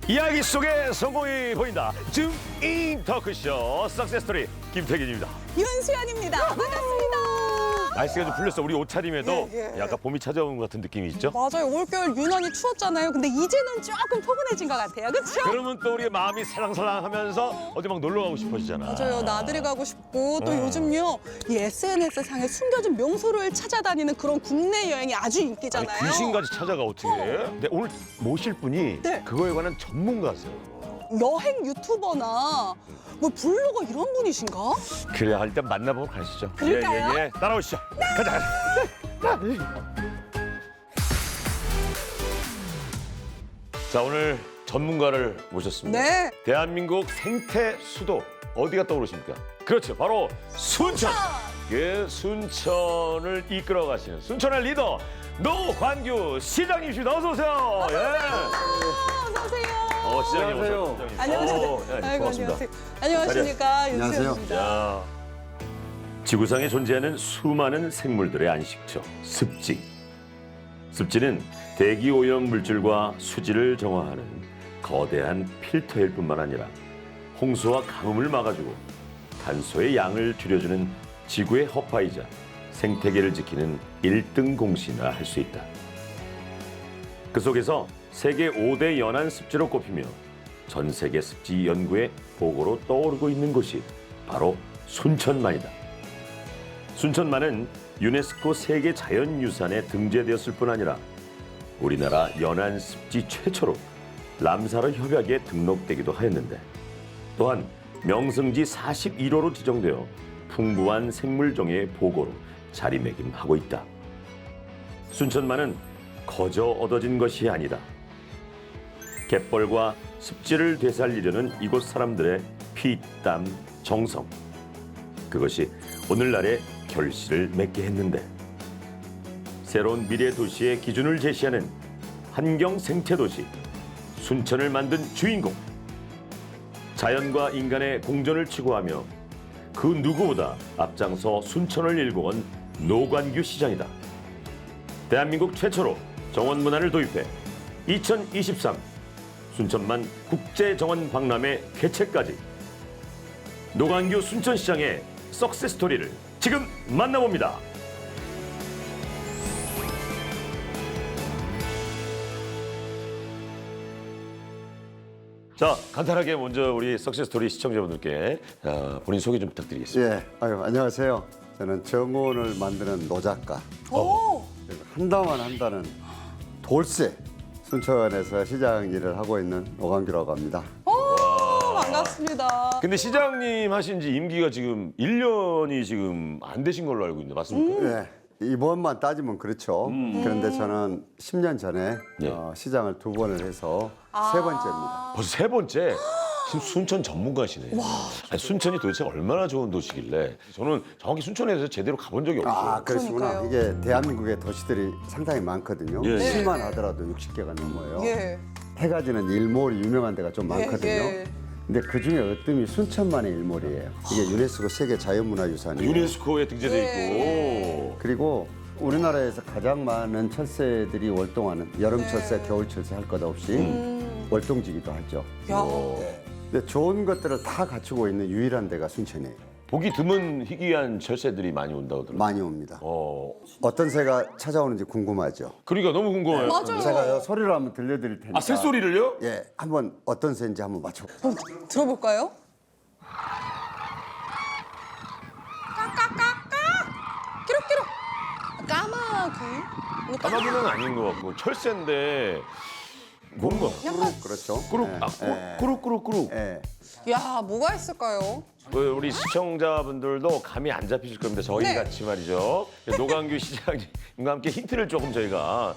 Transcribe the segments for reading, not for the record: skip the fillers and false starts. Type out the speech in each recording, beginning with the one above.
이야기 속에 성공이 보인다. 줌인 터크쇼 석세스토리 김태균입니다. 윤수연입니다. 반갑습니다. 날씨가 좀 풀렸어. 우리 옷차림에도 예. 약간 봄이 찾아온 것 같은 느낌이 있죠? 맞아요. 올겨울 유난히 추웠잖아요. 근데 이제는 조금 포근해진 것 같아요. 그렇죠? 그러면 또 우리의 마음이 살랑살랑하면서 어디 막 놀러 가고 싶어지잖아. 맞아요. 나들이 가고 싶고 또 요즘요 이 SNS상에 숨겨진 명소를 찾아다니는 그런 국내 여행이 아주 아니, 인기잖아요. 귀신까지 찾아가 어떻게? 근데 오늘 모실 분이 네. 그거에 관한 전문가세요. 여행 유튜버나 뭐 블로거 이런 분이신가? 그래, 일단 만나보고 가시죠. 그럴까요? 예. 따라오시죠. 가자. 자, 오늘 전문가를 모셨습니다. 네. 대한민국 생태 수도 어디가 떠오르십니까? 그렇죠, 바로 순천. 그 순천을 이끌어 가시는 순천의 리더 노관규 시장님이십니다. 어서 오세요. 예. 어서 오세요. 시장님 안녕하세요. 오세요. 안녕하세요. 예, 아이고, 고맙습니다. 안녕하세요. 안녕하십니까 안녕하세요. 윤수연입니다. 자, 지구상에 존재하는 수많은 생물들의 안식처, 습지. 습지는 대기 오염 물질과 수질을 정화하는 거대한 필터일 뿐만 아니라 홍수와 가뭄을 막아주고 탄소의 양을 줄여주는 지구의 허파이자 생태계를 지키는 1등 공신이라 할 수 있다. 그 속에서 세계 5대 연안 습지로 꼽히며 전 세계 습지 연구의 보고로 떠오르고 있는 곳이 바로 순천만이다. 순천만은 유네스코 세계 자연유산에 등재되었을 뿐 아니라 우리나라 연안 습지 최초로 람사르 협약에 등록되기도 하였는데 또한 명승지 41호로 지정되어 풍부한 생물종의 보고로 자리매김하고 있다. 순천만은 거저 얻어진 것이 아니다. 갯벌과 습지를 되살리려는 이곳 사람들의 피, 땀, 정성. 그것이 오늘날의 결실을 맺게 했는데 새로운 미래 도시의 기준을 제시하는 환경 생태 도시 순천을 만든 주인공. 자연과 인간의 공존을 추구하며 그 누구보다 앞장서 순천을 일궈 온 노관규 시장이다. 대한민국 최초로 정원 문화를 도입해 2023 순천만 국제정원 박람회 개최까지 노관규 순천시장의 석세스 스토리를 지금 만나봅니다. 자, 간단하게 먼저 우리 석세스 스토리 시청자분들께 본인 소개 좀 부탁드리겠습니다. 예, 안녕하세요. 저는 정원을 만드는 노작가. 오. 그리고 한다만 한다는 돌쇠 순천에서 시장 일을 하고 있는 오광규라고 합니다. 반갑습니다. 근데 시장님 하신 지 임기가 지금 1년이 지금 안 되신 걸로 알고 있는데 맞습니까? 예, 이번만 따지면 그렇죠. 그런데 저는 10년 전에 네. 시장을 2번을 해서 세 번째입니다. 벌써 세 번째. 지금 순천 전문가시네. 아니, 순천이 도대체 얼마나 좋은 도시길래 저는 정확히 순천에서 제대로 가본 적이 없어요. 아, 그러시구나. 그러니까요. 이게 대한민국의 도시들이 상당히 많거든요. 예. 시만 하더라도 60개가 넘어요. 예. 해가지는 일몰이 유명한 데가 좀 많거든요. 예. 근데 그 중에 어뜸이 순천만의 일몰이에요. 이게 유네스코 세계 자연문화유산이에요. 유네스코에 등재돼 있고. 그리고 우리나라에서 가장 많은 철새들이 월동하는 여름 철새, 겨울 철새 할 것 없이 월동지기도 하죠. 야. 근데 좋은 것들을 다 갖추고 있는 유일한 데가 순천이에요. 보기 드문 희귀한 철새들이 많이 온다고 들었어요. 많이 옵니다. 어떤 새가 찾아오는지 궁금하죠? 그러니까 너무 궁금해요. 맞아요. 제가요 소리로 한번 들려드릴 테니까. 아, 새소리를요? 예, 한번 어떤 새인지 한번 맞춰. 들어볼까요? 끼룩끼룩. 까마귀. 이거 까마귀는 아닌 것 같고 철새인데 뭔가 그렇죠. 꾸룩, 예, 꾸룩꾸룩꾸룩. 예. 야, 뭐가 있을까요? 우리 시청자분들도 감이 안 잡히실 겁니다. 저희 네. 같이 말이죠. 노광규 시장님과 함께 힌트를 조금 저희가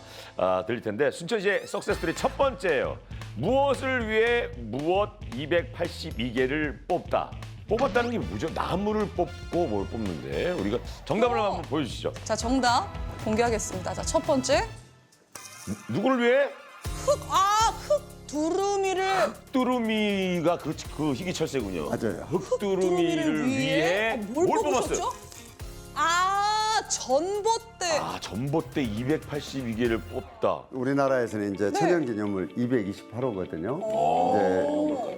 드릴 텐데 순천시의 석세스토리 첫 번째예요. 무엇을 위해 무엇 282개를 뽑다. 뽑았다는 게 뭐죠? 나무를 뽑고 뭘 뽑는데 우리가 정답을 한번 보여주시죠. 자, 정답 공개하겠습니다. 자, 첫 번째. 누구를 위해? 흑두루미를 흑두루미가 그 희귀철새군요. 맞아요. 흑두루미를 위해 뭘 뽑았어요? 뽑으셨죠? 전봇대. 아, 전봇대 282개를 뽑다. 우리나라에서는 이제 네. 천연기념물 228호거든요.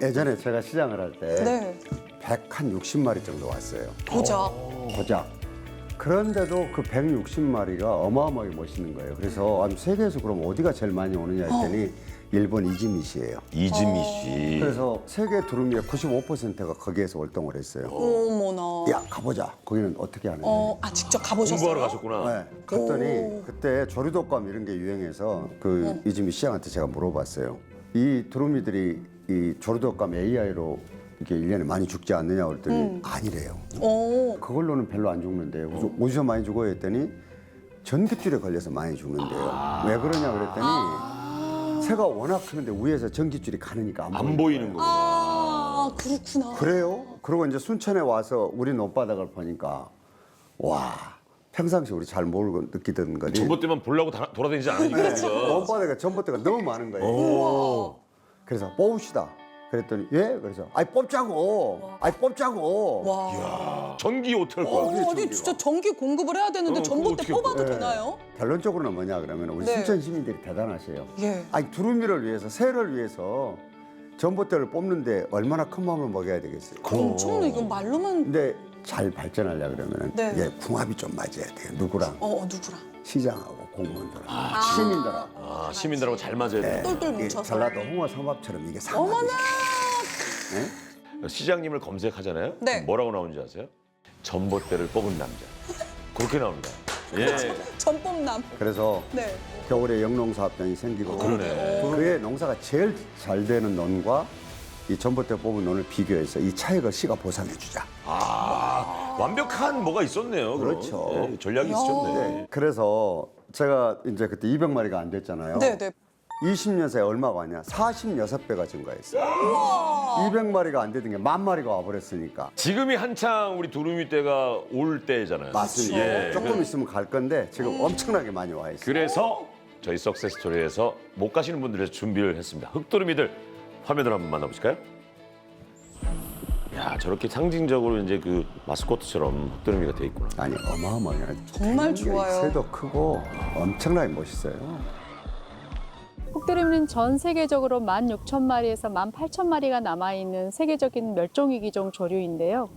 예전에 제가 시장을 할 때 네. 160마리 정도 왔어요. 보자. 고작. 그런데도 그 160마리가 어마어마하게 멋있는 거예요. 그래서 아니, 세계에서 그럼 어디가 제일 많이 오느냐 했더니 일본 이즈미시예요. 이즈미 씨. 그래서 세계 두루미의 95%가 거기에서 월동을 했어요. 어머나. 야 가보자. 거기는 어떻게 하는지. 직접 가보셨어요? 공부하러 가셨구나. 네. 갔더니 그때 조류독감 이런 게 유행해서 그 이즈미 시장한테 제가 물어봤어요. 이 두루미들이 이 조류독감 AI로 이렇게 1년에 많이 죽지 않느냐 그랬더니 아니래요. 그걸로는 별로 안 죽는데요. 그래서 어디서 많이 죽어요 했더니 전깃줄에 걸려서 많이 죽는데요. 왜 그러냐 그랬더니 새가 워낙 크는데 위에서 전깃줄이 가느니까 안 보이는 거구나. 아, 그렇구나. 그래요? 그리고 이제 순천에 와서 우리 논바닥을 보니까 와 평상시 우리 잘 모르고 느끼던 거니 전봇대만 보려고 돌아다니지 않으니까 지금. 논바닥에 전봇대가 너무 많은 거예요. 그래서 뽑읍시다. 그랬더니 예? 그래서 아이 뽑자고. 아이 뽑자고. 와. 전기 호텔 거야. 아니 진짜 전기 공급을 해야 되는데 그거 전봇대 어떻게 뽑아도 네. 되나요? 결론적으로는 뭐냐 그러면 우리 네. 순천 시민들이 대단하세요. 예. 아니 두루미를 위해서 새를 위해서 전봇대를 뽑는데 얼마나 큰 마음을 먹여야 되겠어요. 엄청나 이건 말로만. 근데 잘 발전하려 그러면은 네. 이게 궁합이 좀 맞아야 돼요. 누구랑 누구랑? 시장하고 공무원들하고 시민들하고 아, 시민들하고 잘 맞아야 돼. 똘똘 이게 뭉쳐서. 전라도 홍어 삼합처럼 이게 상합이 어머나. 시장님을 검색하잖아요. 네. 뭐라고 나오는지 아세요? 전봇대를 뽑은 남자. 그렇게 나옵니다. 예. 전뽑남. 그래서 네. 겨울에 영농사업장이 생기고 그러네. 그의 농사가 제일 잘 되는 논과 이 전봇대 뽑은 논을 비교해서 이 차익을 시가 보상해 주자. 아, 완벽한 뭐가 있었네요. 그럼. 그렇죠. 예, 전략이 있으셨네. 그래서 제가 이제 그때 200마리가 안 됐잖아요. 네네. 20년 사이에 얼마가 왔냐? 46배가 증가했어요. 200마리가 안 되던 게 10,000마리가 와버렸으니까. 지금이 한창 우리 두루미 때가 올 때잖아요. 맞습니다. 예. 조금 있으면 갈 건데 지금 엄청나게 많이 와 있어요. 그래서 저희 석세스 스토리에서 못 가시는 분들에서 준비를 했습니다. 흑두루미들 화면으로 한번 만나보실까요? 야, 저렇게 상징적으로 이제 그 마스코트처럼 흑두루미가 돼 있구나. 아니 어마어마해요. 정말 좋아요. 새도 크고 엄청나게 멋있어요. 흑두루미는 전 세계적으로 16,000마리에서 18,000마리가 남아있는 세계적인 멸종위기종 조류인데요.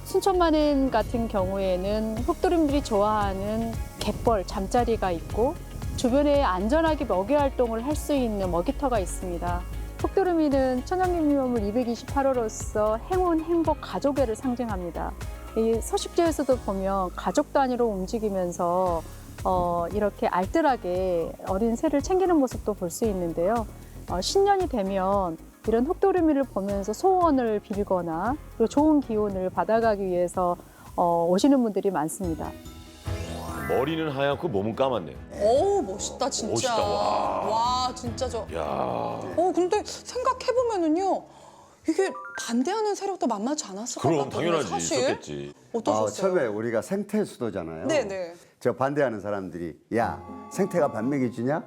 순천만은 같은 경우에는 흑두루미들이 좋아하는 갯벌, 잠자리가 있고 주변에 안전하게 먹이 활동을 할 수 있는 먹이터가 있습니다. 흑두루미는 천연기념물 228호로서 행운, 행복, 가족애를 상징합니다. 이 서식지에서도 보면 가족 단위로 움직이면서 이렇게 알뜰하게 어린 새를 챙기는 모습도 볼 수 있는데요. 신년이 되면 이런 흑두루미를 보면서 소원을 빌거나 그리고 좋은 기운을 받아가기 위해서 오시는 분들이 많습니다. 머리는 하얗고 몸은 까맣네요. 오 멋있다 진짜. 멋있다, 와. 진짜 저. 야, 근데 생각해 보면은요. 이게 반대하는 세력도 만만치 않았을 것 그럼 같거든요. 당연하지 사실. 있었겠지. 어떠셨어요? 처음에 우리가 생태 수도잖아요. 네네. 저 반대하는 사람들이 야 생태가 밥 먹여주냐?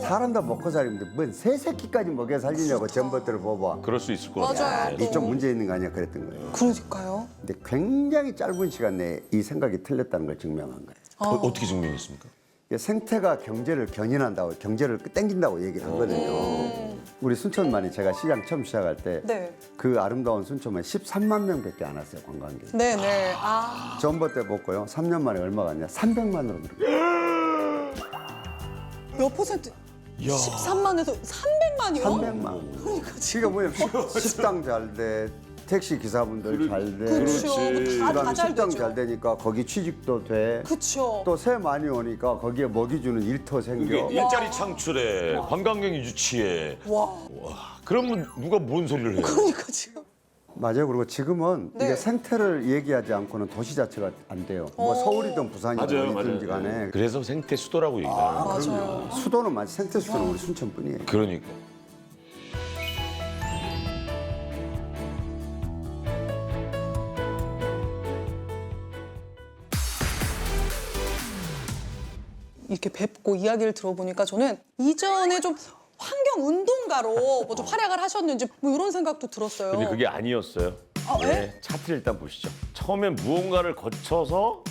사람도 먹고 살는데 뭔 새 새끼까지 먹여 살리냐고 전봇대를 뽑아. 그럴 수 있을 것 같아요. 맞아요. 이 좀 문제 있는 거 아니야 그랬던 거예요. 그러니까요. 근데 굉장히 짧은 시간 내에 이 생각이 틀렸다는 걸 증명한 거예요. 어떻게 증명했습니까? 이게 생태가 경제를 견인한다고 경제를 땡긴다고 얘기를 하거든요. 우리 순천만이 제가 시장 처음 시작할 때 그 네. 아름다운 순천만 13만 명밖에 안 왔어요 관광객. 네네. 전봇대 뽑고요. 3년 만에 얼마 갔냐? 300만으로 늘었어요. 몇 퍼센트? 13만에서 300만이요? 300만. 그러니까 그러니까 뭐냐면 식당 잘 돼, 택시 기사분들 잘 돼, 그렇죠. 그렇지. 다 그다음에 잘 식당 되죠. 잘 되니까 거기 취직도 돼. 그렇죠. 또 새 많이 오니까 거기에 먹이 주는 일터 생겨. 이게 일자리 창출에 관광객 유치에. 와. 그러면 누가 뭔 소리를 해요? 그러니까 지금. 맞아요. 그리고 지금은 네. 이게 생태를 얘기하지 않고는 도시 자체가 안 돼요. 뭐 서울이든 부산이든 어디든지 간에 그래서 생태 수도라고 얘기를 하는 거예요. 맞아요. 수도는 맞지 생태 수도는 우리 순천뿐이에요. 그러니까. 이렇게 뵙고 이야기를 들어보니까 저는 이전에 좀 환경 운동가로 뭐 좀 활약을 하셨는지 뭐 이런 생각도 들었어요. 근데 그게 아니었어요. 아, 네? 차트를 일단 보시죠. 처음엔 무언가를 거쳐서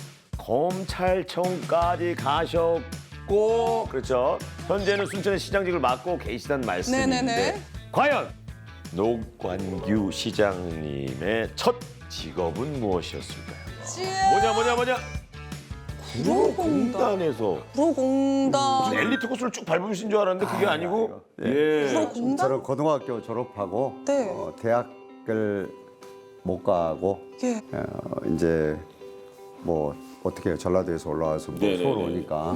검찰청까지 가셨고 그렇죠. 현재는 순천의 시장직을 맡고 계시다는 말씀인데 네네네. 과연 노관규 시장님의 첫 직업은 무엇이었을까요? 뭐냐? 구로공단에서 구로공단. 무슨 엘리트 코스를 쭉 밟으신 줄 알았는데 그게 아니고 예. 구로공단? 저는 고등학교 졸업하고 네. 대학을 못 가고 예. 이제 뭐 어떻게 전라도에서 올라와서 뭐 네네네. 서울 오니까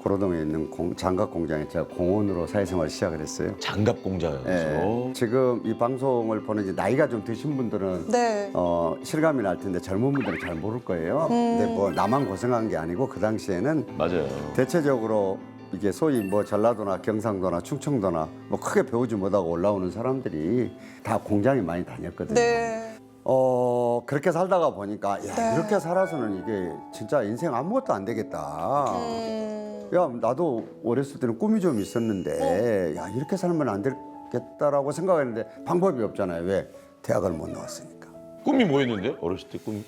구로동에 있는 장갑 공장에 제가 공원으로 사회생활 시작을 했어요. 장갑 공장에서 예. 지금 이 방송을 보는 이제 나이가 좀 드신 분들은 네. 실감이 날 텐데 젊은 분들은 잘 모를 거예요. 근데 뭐 나만 고생한 게 아니고 그 당시에는 맞아요. 대체적으로 이게 소위 뭐 전라도나 경상도나 충청도나 뭐 크게 배우지 못하고 올라오는 사람들이 다 공장에 많이 다녔거든요. 네. 그렇게 살다가 보니까 야, 네. 이렇게 살아서는 이게 진짜 인생 아무것도 안 되겠다. 야, 나도 어렸을 때는 꿈이 좀 있었는데 야, 이렇게 살면 안 되겠다라고 생각했는데 방법이 없잖아요. 왜? 대학을 못 나왔으니까. 꿈이 뭐였는데? 어렸을 때 꿈이?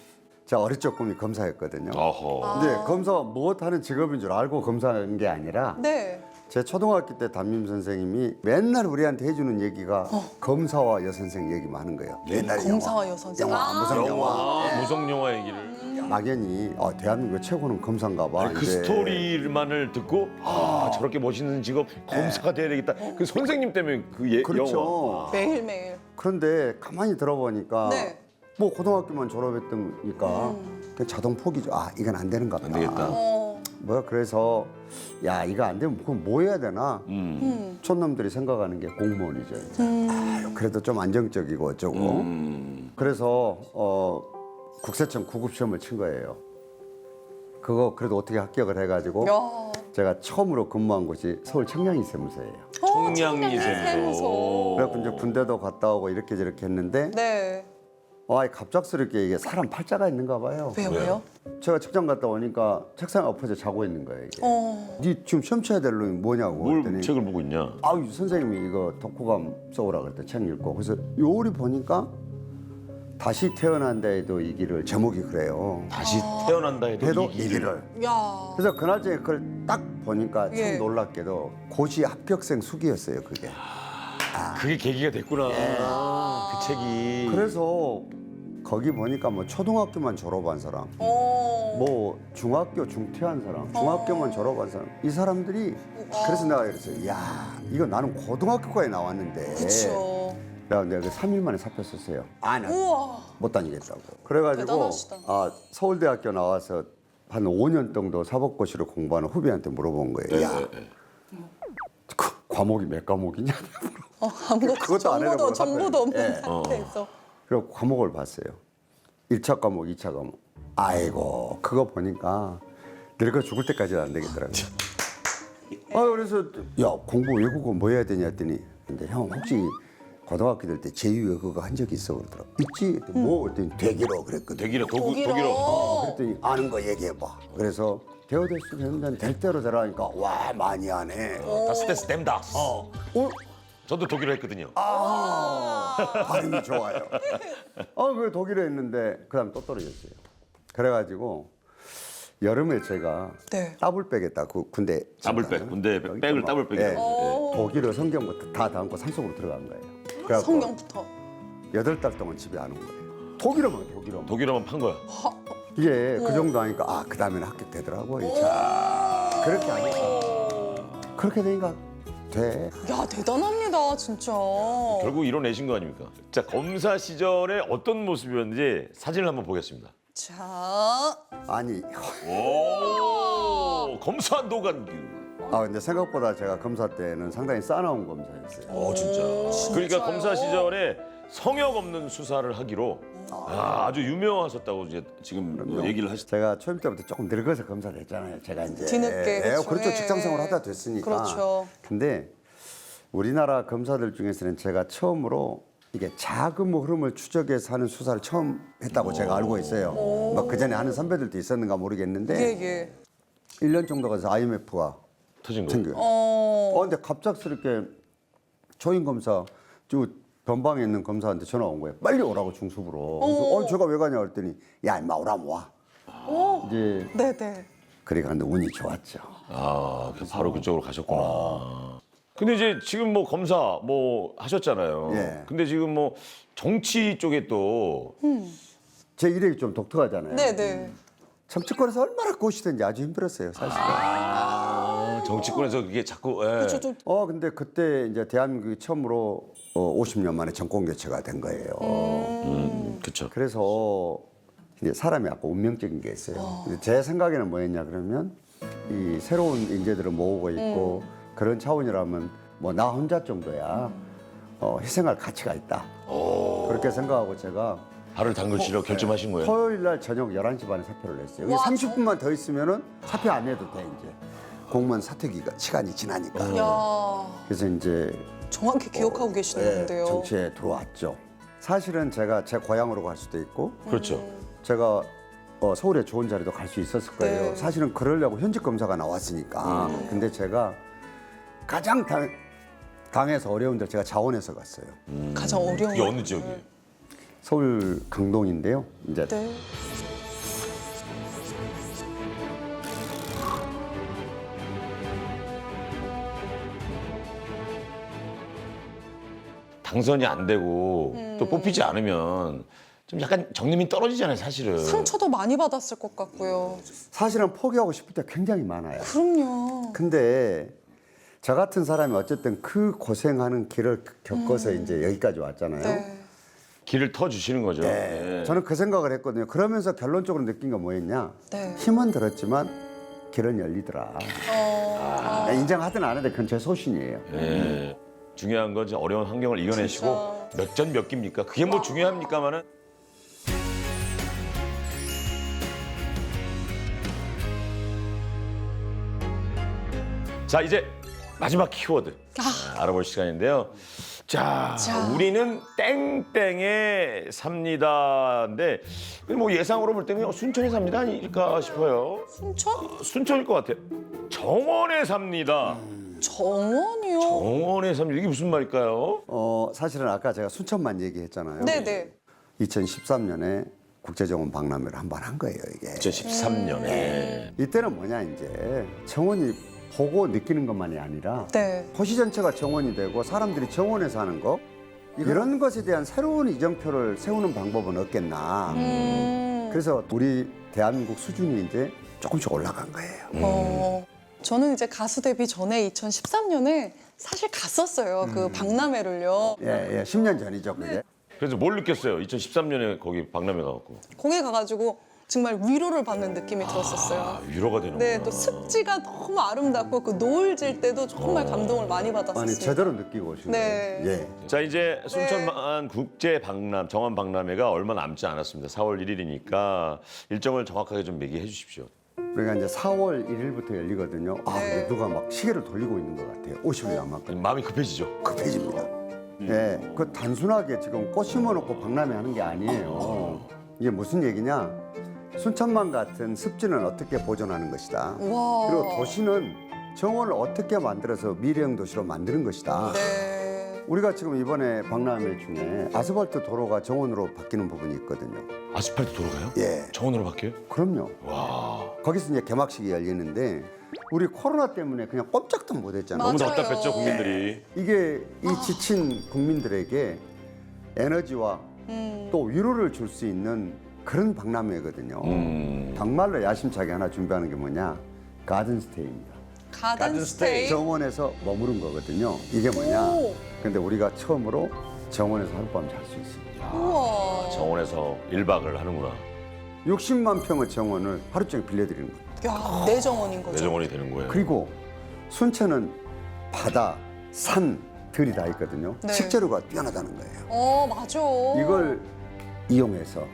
제가 어릴 적 꿈이 검사였거든요. 어허. 근데 검사 무엇 하는 직업인 줄 알고 검사한 게 아니라 네. 제 초등학교 때 담임 선생님이 맨날 우리한테 해주는 얘기가 검사와 여선생 얘기만 하는 거예요. 맨날 검사와 여선생. 영화, 무슨 영화. 무성 영화 얘기를. 막연히 대한민국 최고는 검사인가 봐. 그 이제. 스토리만을 듣고 저렇게 멋있는 직업 검사가 돼야 되겠다. 그 선생님 때문에 그 영화. 그렇죠. 매일매일. 그런데 가만히 들어보니까 네. 뭐 고등학교만 졸업했으니까 그냥 자동 포기죠. 아, 이건 안 되는가 보다. 안 되겠다. 뭐 그래서 야, 이거 안 되면 그럼 뭐 해야 되나? 촌놈들이 생각하는 게 공무원이죠. 이제. 아유, 그래도 좀 안정적이고 어쩌고. 그래서 국세청 구급 시험을 친 거예요. 그거 그래도 어떻게 합격을 해가지고 야. 제가 처음으로 근무한 곳이 서울 청량리 세무서예요. 청량리 세무서. 세무서. 그래서 이제 군대도 갔다 오고 이렇게 저렇게 했는데 네. 갑작스럽게 이게 사람 팔자가 있는가 봐요. 왜요? 제가 직장 갔다 오니까 책상에 엎어져 자고 있는 거예요. 이게. 어. 네 지금 시험 쳐야 될 놈이 뭐냐고 뭘 그랬더니 책을 보고 있냐? 아유 선생님이 이거 독후감 써오라 그랬대 책 읽고 그래서 요리 보니까 다시 태어난다 해도 이 길을 제목이 그래요. 다시 태어난다 해도 이 길을. 야. 그래서 그날 저녁에 그걸 딱 보니까 참 예. 놀랍게도 고시 합격생 수기였어요 그게. 그게 계기가 됐구나. 그 책이. 그래서 거기 보니까 뭐 초등학교만 졸업한 사람, 뭐 중학교 중퇴한 사람, 중학교만 졸업한 사람 이 사람들이 그래서 내가 그랬어요. 야, 이거 나는 고등학교까지 나왔는데. 그렇죠. 그래서 내가 그 3일 만에 사표 썼어요. 아, 나 우와. 못 다니겠다고. 그래가지고 대단하시다. 서울대학교 나와서 한 5년 정도 사법고시를 공부하는 후배한테 물어본 거예요. 야, 그 과목이 몇 과목이냐? 아무것도 그것도 안 해놓고 정보도 없는 예. 상태에서. 그리고 과목을 봤어요. 1차 과목, 2차 과목. 아이고, 그거 보니까 늙어 죽을 때까지는 안 되겠더라고요. 그래서 야, 공부 외국어 뭐 해야 되냐 했더니 근데 형 혹시 고등학교 될 때 제2외국어 한 적이 있어 그러더라고. 있지? 뭐 그랬더니 되기로 그랬거든. 독일어, 독일어. 독일어. 그랬더니 아는 거 얘기해봐. 그래서 대어대수 되는 데는 될 대로 되라니까 와 많이 하네. 다스 데스 댐 다스. 어? 저도 독일어 했거든요. 발음이 좋아요. 그 독일어 했는데 그다음 또 떨어졌어요. 그래가지고 여름에 제가 네. 따블 빼겠다. 그 군대 따블백, 군대 백을 따블백이라고. 예. 독일어 성경부터 다 담고 산속으로 들어간 거예요. 그래갖고 성경부터. 8달 동안 집에 안 온 거예요. 독일어만. 독일어만 판 거야. 이게 그 정도 하니까 그 다음에는 합격되더라고. 자, 그렇게 하니까 그렇게 되니까 돼. 야, 대단합니다, 진짜. 결국 이뤄내신 거 아닙니까? 자, 검사 시절에 어떤 모습이었는지 사진을 한번 보겠습니다. 자, 아니, 오, 검사 노관규. 근데 생각보다 제가 검사 때는 상당히 싸나운 검사였어요. 진짜. 그러니까 검사 시절에 성역 없는 수사를 하기로 아주 유명하셨다고 이제 지금 뭐 얘기를 하시죠. 제가 초임 때부터 조금 늙어서 검사를 했잖아요. 제가 이제 뒤늦게, 그렇죠. 그렇죠. 예. 직장생활 하다 됐으니까. 그렇죠. 근데 우리나라 검사들 중에서는 제가 처음으로 이게 자금 흐름을 추적해서 하는 수사를 처음 했다고 제가 알고 있어요. 그 전에 하는 선배들도 있었는가 모르겠는데 예. 1년 정도 가서 IMF가 터진 거. 생겨요. 근데 갑작스럽게 초임 검사 저 변방에 있는 검사한테 전화 온 거예요. 빨리 오라고 중수부로. 그래서 제가 왜 가냐 그랬더니 야 임마 오라면 와. 이제 네네. 그래 갔는데 운이 좋았죠. 바로 그쪽으로 가셨구나. 근데 이제 지금 뭐 검사 뭐 하셨잖아요. 예. 근데 지금 뭐 정치 쪽에 또 제 이력이 좀 독특하잖아요. 네네. 정치권에서 얼마나 꼬시든지 아주 힘들었어요, 사실은. 정치권에서 그게 자꾸 예. 그렇죠. 좀 근데 그때 이제 대한민국이 처음으로 50년 만에 정권 교체가 된 거예요. 그렇죠. 그래서 이제 사람이 아까 운명적인 게 있어요. 근데 제 생각에는 뭐였냐 그러면 이 새로운 인재들을 모으고 있고 그런 차원이라면 뭐 나 혼자 정도야 희생할 가치가 있다. 그렇게 생각하고 제가 발을 담그시려 결심하신 거예요. 토요일 날 저녁 11시 반에 사표를 냈어요. 와, 30분만 더 있으면은 사표 안 내도 돼 이제. 공무원 사퇴기가 시간이 지나니까. 야 그래서 이제 정확히 기억하고 계시는데요. 정치에 들어왔죠. 사실은 제가 제 고향으로 갈 수도 있고 그렇죠. 제가 서울에 좋은 자리도 갈 수 있었을 거예요. 네. 사실은 그러려고 현직 검사가 나왔으니까. 근데 제가 가장 당에서 어려운데 제가 자원해서 갔어요. 가장 어려운. 그게 어느 지역이에요? 서울 강동인데요. 이제 네. 당선이 안 되고 또 뽑히지 않으면 좀 약간 정림이 떨어지잖아요, 사실은. 상처도 많이 받았을 것 같고요. 사실은 포기하고 싶을 때 굉장히 많아요. 그럼요. 근데 저 같은 사람이 어쨌든 그 고생하는 길을 겪어서 이제 여기까지 왔잖아요. 네. 길을 터 주시는 거죠. 네. 예. 저는 그 생각을 했거든요. 그러면서 결론적으로 느낀 건 뭐였냐? 네. 힘은 들었지만 길은 열리더라. 인정하든 안 하든 그건 제 소신이에요. 예. 중요한 건 이제 어려운 환경을 이겨내시고 몇 전 몇 기입니까? 그게 뭐 중요합니까만은. 자, 이제 마지막 키워드 알아볼 시간인데요. 자, 우리는 땡땡에 삽니다인데 뭐 예상으로 볼 때는 순천에 삽니다 아닐까 싶어요. 순천? 순천일 것 같아요. 정원에 삽니다. 정원이요? 정원에 삽니다. 이게 무슨 말일까요? 사실은 아까 제가 순천만 얘기했잖아요. 네네. 2013년에 국제정원 박람회를 한 번 한 거예요, 이게. 2013년에. 이때는 뭐냐, 이제 정원이 보고 느끼는 것만이 아니라 네. 도시 전체가 정원이 되고 사람들이 정원에서 하는 거 이런 것에 대한 새로운 이정표를 세우는 방법은 없겠나. 그래서 우리 대한민국 수준이 이제 조금씩 올라간 거예요. 저는 이제 가수 데뷔 전에 2013년에 사실 갔었어요. 그 박람회를요. 예, 10년 전이죠, 그게. 그래서 뭘 느꼈어요? 2013년에 거기 박람회 가갖고. 거기 가가지고 정말 위로를 받는 느낌이 들었었어요. 아, 위로가 되는구나. 네, 또 습지가 너무 아름답고 그 노을 질 때도 정말 감동을 많이 받았었어요. 아니, 제대로 느끼고 오신 네. 거예요. 예. 자, 이제 순천만 국제 박람 정원 박람회가 얼마 남지 않았습니다. 4월 1일이니까 일정을 정확하게 좀 얘기해 주십시오. 우리가 이제 4월 1일부터 열리거든요. 네. 근데 누가 막 시계를 돌리고 있는 것 같아요. 50일 남았거든요. 마음이 급해지죠. 급해집니다. 예, 그 단순하게 지금 꽃 심어놓고 박람회 하는 게 아니에요. 이게 무슨 얘기냐? 순천만 같은 습지는 어떻게 보존하는 것이다. 와. 그리고 도시는 정원을 어떻게 만들어서 미래형 도시로 만드는 것이다. 네. 우리가 지금 이번에 박람회 중에 아스팔트 도로가 정원으로 바뀌는 부분이 있거든요. 아스팔트 도로가요? 예, 정원으로 바뀌어요? 그럼요. 와, 거기서 이제 개막식이 열리는데 우리 코로나 때문에 그냥 꼼짝도 못했잖아요. 너무 맞아요. 답답했죠, 국민들이. 이게 이 지친 국민들에게 에너지와 또 위로를 줄 수 있는 그런 박람회거든요. 정말로 야심차게 하나 준비하는 게 뭐냐? 가든스테이입니다. 가든 스테이. 정원에서 머무른 거거든요. 이게 뭐냐? 오. 근데 우리가 처음으로 정원에서 하룻밤 잘 수 있습니다. 우와. 정원에서 1박을 하는구나. 60만 평의 정원을 하루 종일 빌려드리는 거예요. 야, 내 정원인 거죠. 내 정원이 되는 거예요. 그리고 순천은 바다, 산, 들이 다 있거든요. 네. 식재료가 뛰어나다는 거예요. 맞아. 이걸 이용해서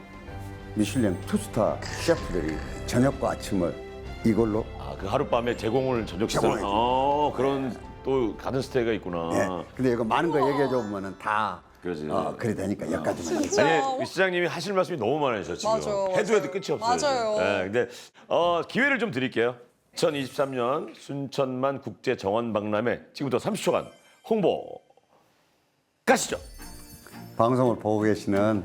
미슐랭 투스타 셰프들이 저녁과 아침을 이걸로 아, 그 하룻밤에 제공을 저녁 식사를. 제공해 그런 또 가든 스테이가 있구나. 예. 근데 이거 많은 거 얘기해 줘 보면은 다 그러지. 그래 되니까 여기까지만 진짜. 아니, 시장님이 하실 말씀이 너무 많으셔 지금. 맞아요, 해도 맞아요. 해도 끝이 없어요. 맞아요. 예, 근데 기회를 좀 드릴게요. 2023년 순천만 국제 정원 박람회 지금부터 30초간 홍보 가시죠. 방송을 보고 계시는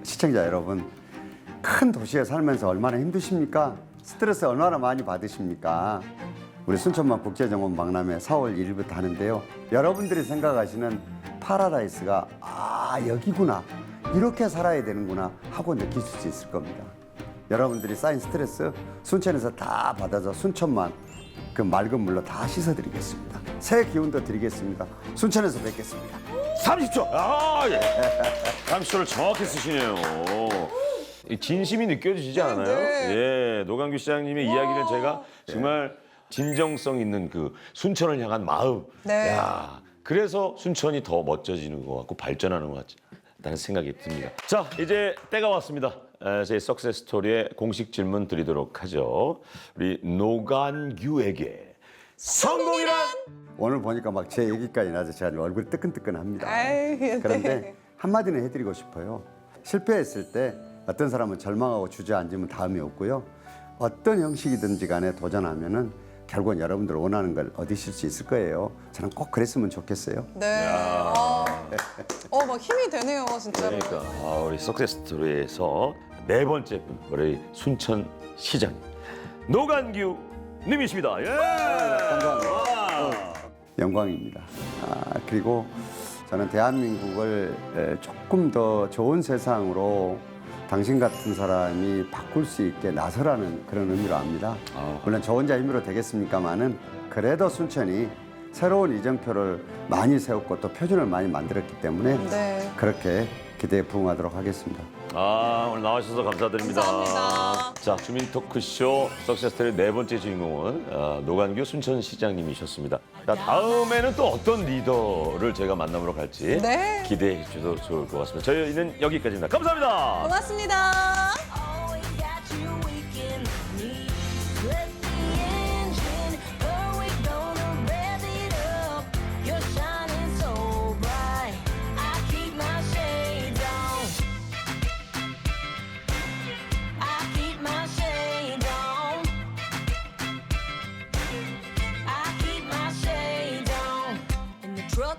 시청자 여러분, 큰 도시에 살면서 얼마나 힘드십니까? 스트레스 얼마나 많이 받으십니까? 우리 순천만 국제정원 박람회 4월 1일부터 하는데요. 여러분들이 생각하시는 파라다이스가 여기구나, 이렇게 살아야 되는구나 하고 느끼실 수 있을 겁니다. 여러분들이 쌓인 스트레스 순천에서 다 받아서 순천만 그 맑은 물로 다 씻어드리겠습니다. 새 기운도 드리겠습니다. 순천에서 뵙겠습니다. 30초. 예. 30초를 정확히 쓰시네요. 이 진심이 느껴지지 않아요? 네. 예, 노광규 시장님의 이야기를 제가 정말 진정성 있는 그 순천을 향한 마음. 네. 야, 그래서 순천이 더 멋져지는 것 같고 발전하는 것 같다는 생각이 듭니다. 자, 이제 때가 왔습니다. 제 석세스 스토리의 공식 질문 드리도록 하죠. 우리 노간규에게 성공이란? 오늘 보니까 막 제 얘기까지 나서 제가 얼굴이 뜨끈뜨끈합니다. 아이, 네. 그런데 한마디는 해드리고 싶어요. 실패했을 때 어떤 사람은 절망하고 주저앉으면 다음이 없고요. 어떤 형식이든지 간에 도전하면은 결국은 여러분들 원하는 걸 얻으실 수 있을 거예요. 저는 꼭 그랬으면 좋겠어요. 네. 막 힘이 되네요, 진짜로. 그러니까 우리 석세스 스토리에서 네 번째 분 우리 순천 시장 노간규 님이십니다. 예. 감사합니다. 영광입니다. 그리고 저는 대한민국을 조금 더 좋은 세상으로 당신 같은 사람이 바꿀 수 있게 나서라는 그런 의미로 합니다. 물론 저 혼자 힘으로 되겠습니까마는 그래도 순천이 새로운 이정표를 많이 세웠고 또 표준을 많이 만들었기 때문에 네. 그렇게 기대에 부응하도록 하겠습니다. 오늘 나와주셔서 감사드립니다. 감사합니다. 자, 주민 토크쇼 석세스 스토리 네 번째 주인공은 노간규 순천시장님이셨습니다. 자, 다음에는 또 어떤 리더를 제가 만나보러 갈지 네. 기대해 주셔도 좋을 것 같습니다. 저희는 여기까지입니다. 감사합니다. 고맙습니다. Always got you weak in me. Let the engine go, we gonna rev it up. You're shining so bright. I keep my shades on. I keep my shades on. I keep my shades on. In the truck